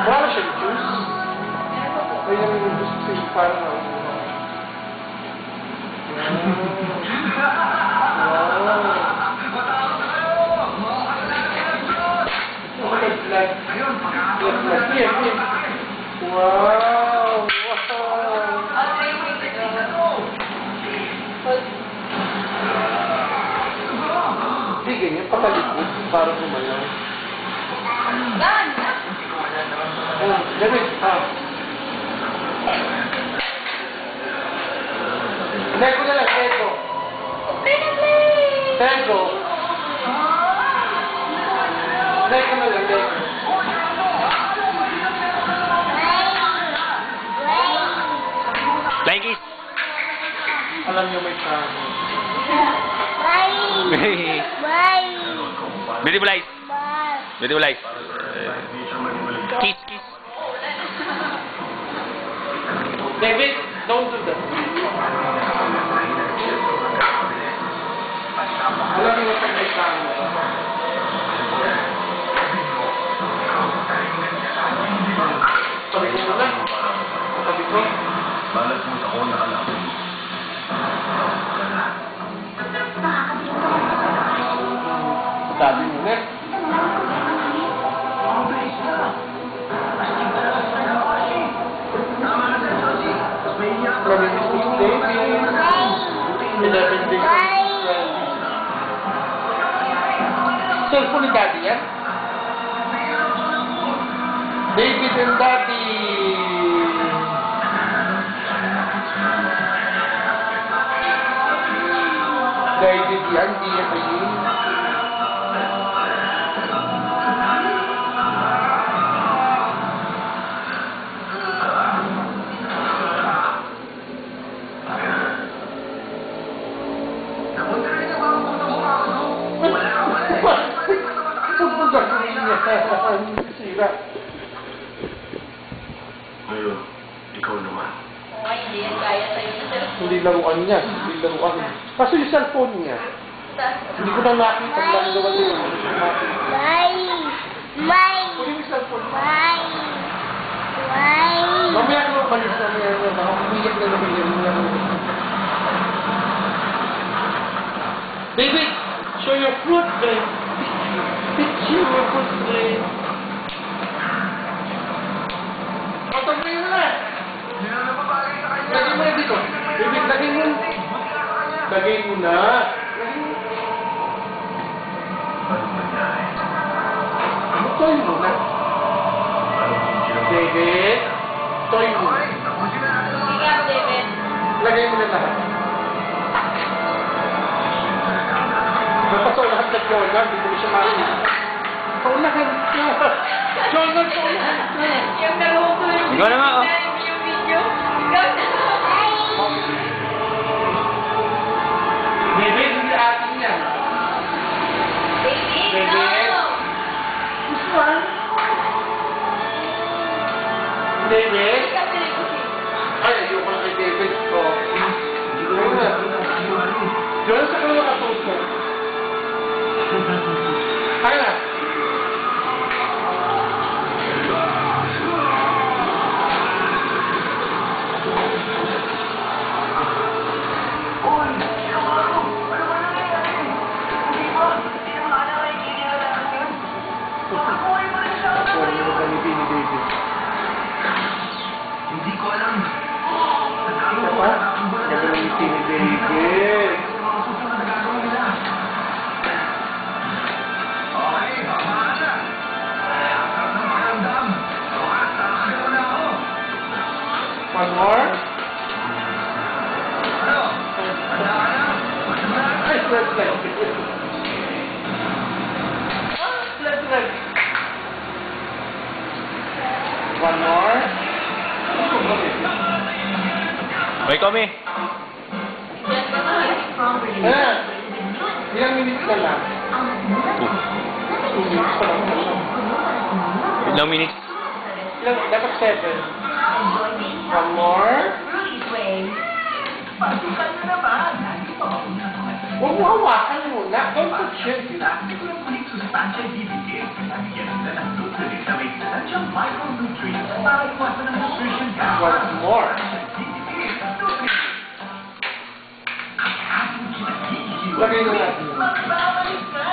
Wala siya juice. Ay, yung juice kasi parang wow. Wow! Hindi ganyan, patalikod para sumayaw. David, Lego na lang, Lego. Lego. Lego na lang, Lego. Like it. Alam niyo may kamo. Beautiful eyes. Beautiful eyes. Kiss, kiss. David, don't do that. Alam niyo may kamo. Sabi ko na lang. Sabi ko. Balas mo ako na alam. Sabi mo na. Maraming Miss David. 11 days. Cellphone ni Daddy yan? David and Daddy. David yan, di yan ayun. Sira. Ngayon, ikaw naman. Hindi laruan niya. Hindi laruan. Kaso yung cellphone niya. Hindi ko na nakita ang lalo kasi yun. Kunin yung cellphone niya. Mamaya ko malis na niya. Baka umiyak na naman yan. David, show your fruit, babe. Picture your fruit, babe. Patagay mo na. Lagay mo na dito. David, lagay mo. Lagay mo na. Toy mo na. David, toy mo. Lagay mo na lahat. Napasok lahat ng Jordan, hindi mo siya marinig. Paunahan ka. Jordan, paunahan ka. Ikaw na nga, oh. David, hindi atin yan. David. This one. David. Ay, ayoko na kay David. Oh. Hindi ko na. Diyan sa kanya nakatuto. Ay na. Hindi ko alam. Apa? Gagawin ni David. One more. Let's One more. Wait, kami. Ilang minutes na lang? 2 minutes pa lang. Ilang minutes? Dapat 7. One more. Huwag mo hawakan muna. Don't touch it. Sanchez DBK, nabigyan sila ng Nutrilite na may essential micronutrients para iwasan ng nutrition gap. What's more? Lagay na natin. Magbabalik na!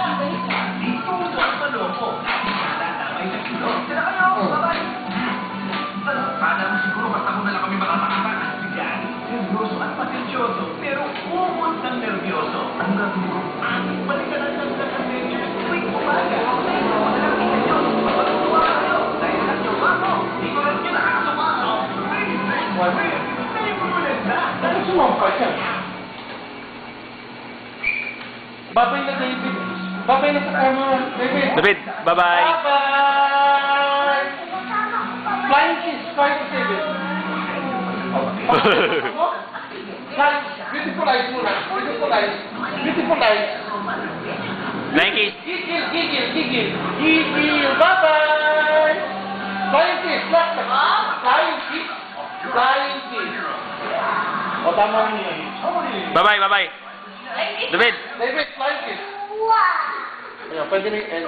Dito sa Manoko. Nadamay sa kilo. Sila kayo! Bye-bye! Sana mo siguro basta mo na lang kami makapakita. Si Gary, nervyoso at pasensyoso, pero umot ng nervyoso. Ang gagawin ko, balik ka na lang sa adventures tuwing umaga. Dahil ako na lang kita nyo, mapatutuwa kayo. Dahil lang yung ako, di ko lang nyo nakakasumako. Dahil ko ulit na. Ano sumampa siya? Babay na David. Babay na sa camera. David. David, bye-bye. Bye-bye. Flying kiss. Flying kiss, David. Beautiful eyes muna. Beautiful eyes. Beautiful eyes. Flying kiss. Gigil, gigil, gigil. Gigil. Bye-bye. Flying kiss. Flying kiss. Flying kiss. O, tama rin yun. Bye-bye, bye-bye. David. David, flying kiss. Ayan, pwede rin end.